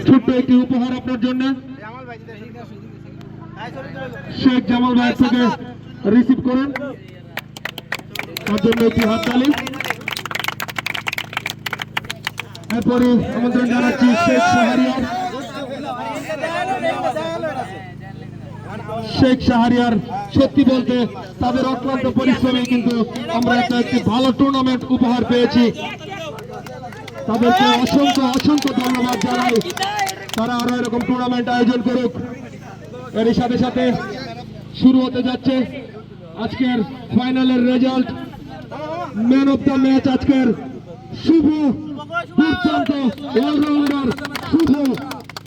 ছোট্ট একটি উপহার আপনার জন্য শেখ জামাল ভাই থেকে রিসিভ করুন, তার জন্য একটি হাততালি। এরপরে আমন্ত্রণ জানাচ্ছি শেখ শাহরিয়ার। সত্যি বলতে তাদের অক্লান্ত পরিশ্রমে কিন্তু আমরা একটি ভালো টুর্নামেন্ট উপহার পেয়েছি। তাদেরকে অসংখ্য অসংখ্য ধন্যবাদ জানাই। তারা আরো এরকম টুর্নামেন্ট আয়োজন করুক। এর সাথে সাথে শুরু হতে যাচ্ছে আজকের ফাইনালের result. Man of the match আজকের শুভ, দুর্দান্ত অলরাউন্ডার শুভ,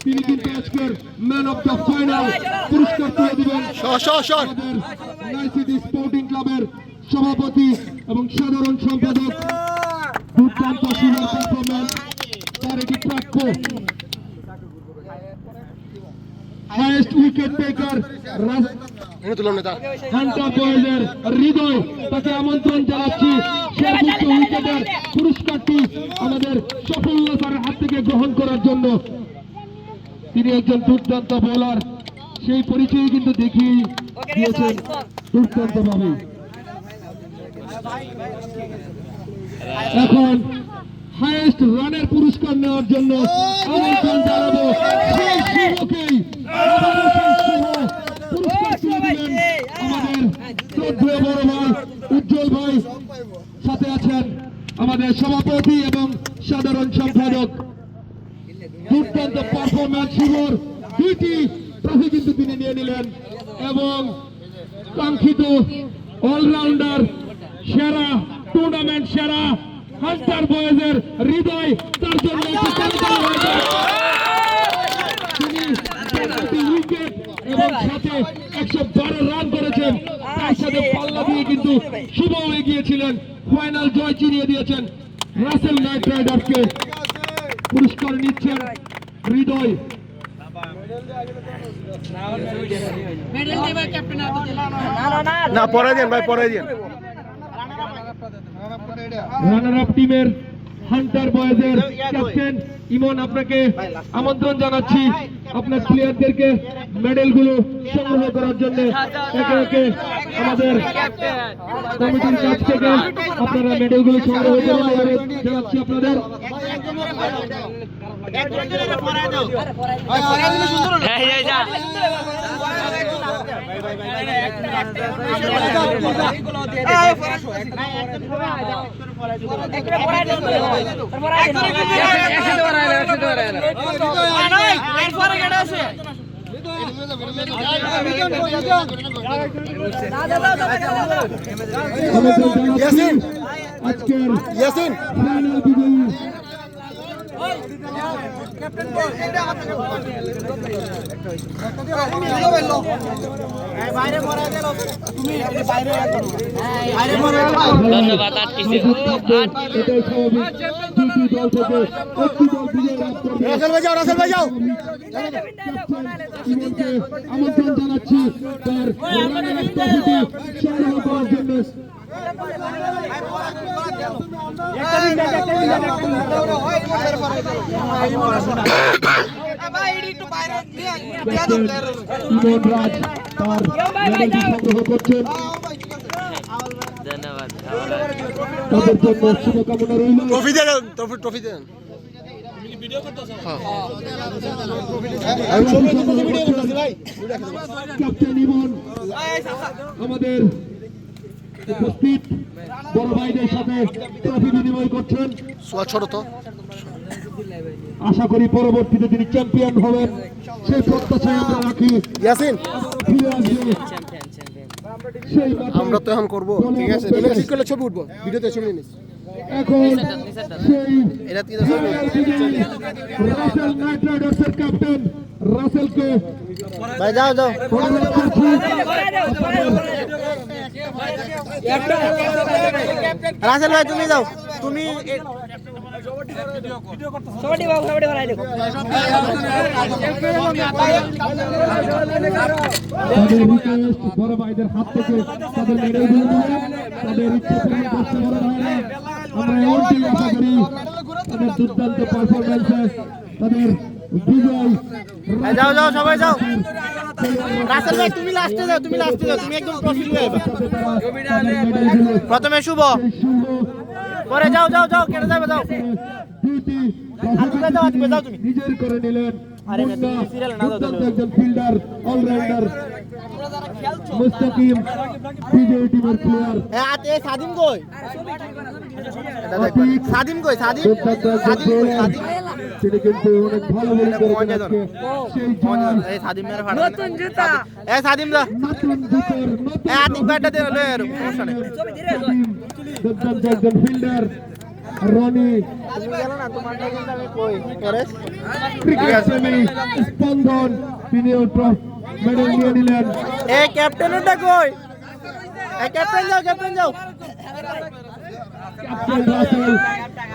তিনি কিন্তু আজকের ম্যান অফ দ্য ফাইনাল পুরস্কার তুলে দিবেন নাইসিটি স্পোর্টিং ক্লাবের সভাপতি এবং সাধারণ সম্পাদক। দুর্দান্ত শুভ পারফরম্যান্স, তার এটি প্রাপ্য। হাইয়েস্ট উইকেট টেকার হান্টার বয়েজের হৃদয়, তাকে আমন্ত্রণ জানাচ্ছি সর্বোচ্চ উইকেটের পুরস্কারটি আমাদের সফলতার হাত থেকে গ্রহণ করার জন্য। তিনি একজন দুর্দান্ত বোলার, সেই পরিচয় কিন্তু দেখিয়ে দিয়েছেন দুর্দান্ত ভাবে। এখন হাইয়েস্ট রানের পুরস্কার নেওয়ার জন্য আমন্ত্রণ জানাবো সেই শুভকেই। পুরস্কার তুলে দিলেন আমাদের শ্রদ্ধেয় বড় ভাই উজ্জ্বল ভাই, সাথে আছেন আমাদের সভাপতি এবং সাধারণ সম্পাদক। দুর্দান্ত পারফরম্যান্স শুভর, দুইটি ট্রফি কিন্তু তিনি নিয়ে নিলেন এবং কাঙ্ক্ষিত অলরাউন্ডার সেরা, টুর্নামেন্ট সেরা হান্টার বয়েজের হৃদয়, তার জন্য তিনি উইকেট এবং সাথে 112 রান করেছেন। তার সাথে পাল্লা দিয়ে কিন্তু শুভ হয়ে গিয়েছিলেন, ফাইনাল জয় চিনিয়ে দিয়েছেন রাসেল নাইট রাইডার্সকে। পুরস্কার নিচ্ছেন হৃদয়। না পরে দেন ভাই, পরে দেন। রানার আপ টিমের হান্টার বয়েজের ক্যাপ্টেন ইমন, আপনাকে আমন্ত্রণ জানাচ্ছি আপনার প্লেয়ারদেরকে মেডেলগুলো সংগ্রহ করার জন্য। একে একে আমাদের কমিটির কাছ থেকে আপনারা মেডেলগুলো সংগ্রহ করে জানাচ্ছি আপনাদের। আজকের ফাইনাল বিজয়ী ধন্যবাদ। আমন্ত্রণ জানাচ্ছি তার সংগ্রহ করার জন্য। রাজ তার মেডেলটি সংগ্রহ করছেন, ধন্যবাদ। তাদের জন্য শুভকামনা রইল। ট্রফি দেন। ক্যাপ্টেন ইমন আমাদের উপস্থিত বড় ভাইদের সাথে ট্রফি বিনিময় করছেন। ছোট তো আশা করি পরবর্তীতে তিনি চ্যাম্পিয়ন হবেন, সেই প্রত্যাশায় আমরা রাখি। ইয়াসিন, ফিরে আসবে সেই আমরা তো এখন করবো, ঠিক আছে? ছবি উঠবো, ভিডিওতে ছবি নিস। এখন সেই এটা কি রাসেল নাইট রাইডার্সের ক্যাপ্টেন রাসেলকে ভাই যাও যাও। রাসেল ভাই তুমি যাও, তুমি বড় ভাইদের হাত থেকে তাদের মেডেলগুলো নিয়ে তাদের ইচ্ছা পূরণ করতে বড় ভাইরা। আমরা এমনটি আশা করি তাদের দুর্দান্ত পারফরমেন্সে তাদের বিজয়। যাও যাও সবাই যাও। রাসেল ভাই তুমি লাস্টে যাও, তুমি লাস্টে যাও, তুমি একদম প্রফিট হয়ে যাবে। প্রথমে শুভ, পরে যাও যাও যাও, কেটে যাবে যাও। যাও তুমি নিজের করে নিলেন আরে মুন্না, তুমি সিরিয়াল না দাও দুর্দান্ত একজন ফিল্ডার অলরাউন্ডার মুস্তাকিম বিজয় টিমের প্লেয়ার। এ সাদিম কই? সাদিম কই? সাদিম দুর্দান্ত একজন সাদিম কই? bowler। সাদিম তিনি কিন্তু অনেক ভালো বোলিং করেছেন আজকে। সেই জয় এই সাদিম মেরে ফাটা নতুন জুতা। এ সাদিম দা নতুন জুতোর নতুন এ আতিক ব্যাটটা দে লে সমস্যা নেই। দুর্দান্ত একজন ফিল্ডার রনি তুমি গেল না তোমারটা কিন্তু আমি কই পরেশ ক্রিকেট প্রেমী স্পন্দন তিনিও মেডেল নিয়ে নিলেন। এ ক্যাপ্টেনটা কই? এ ক্যাপ্টেন যাও, ক্যাপ্টেন যাও। ক্যাপ্টেন রাসেল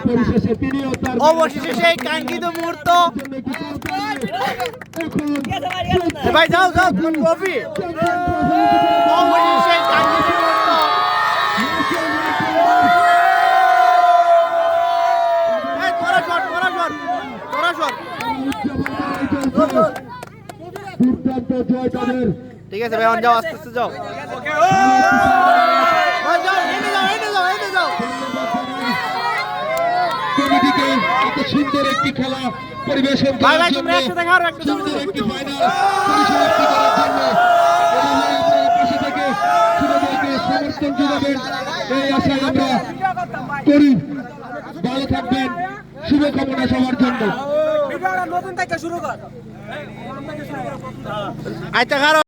পরিশেষে তিনিও তার অবশেষে সেই কাঙ্ক্ষিত মুহূর্ত। জন্য একটি গোল করলেন। এখন এ ভাই যাও যাও, কোন কপি? অবশেষে সেই কাঙ্ক্ষিত মুহূর্ত। এই তোরা শট, তোরা শট, তোরা শট। দুর্দান্ত জয় তাদের। ঠিক আছে ভাই, এখন যাও, আস্তে আস্তে যাও। ভাই যাও, এনে যাও, এনে যাও, এনে যাও। কমিটিকে এত সুন্দর একটি খেলা পরিবেশন ভাই করার ভাই জন্য, তোমরা একসাথে খাও, একসাথে সুন্দর একটি ফাইনাল পরিসমাপ্তি করার জন্য এভাবে আপনারা পাশে থেকে ছোটদেরকে সমর্থন যোগাবেন এই আশায় আমরা করি। ভালো থাকবেন, শুভকামনা সবার জন্য। আচ্ছা খারাপ।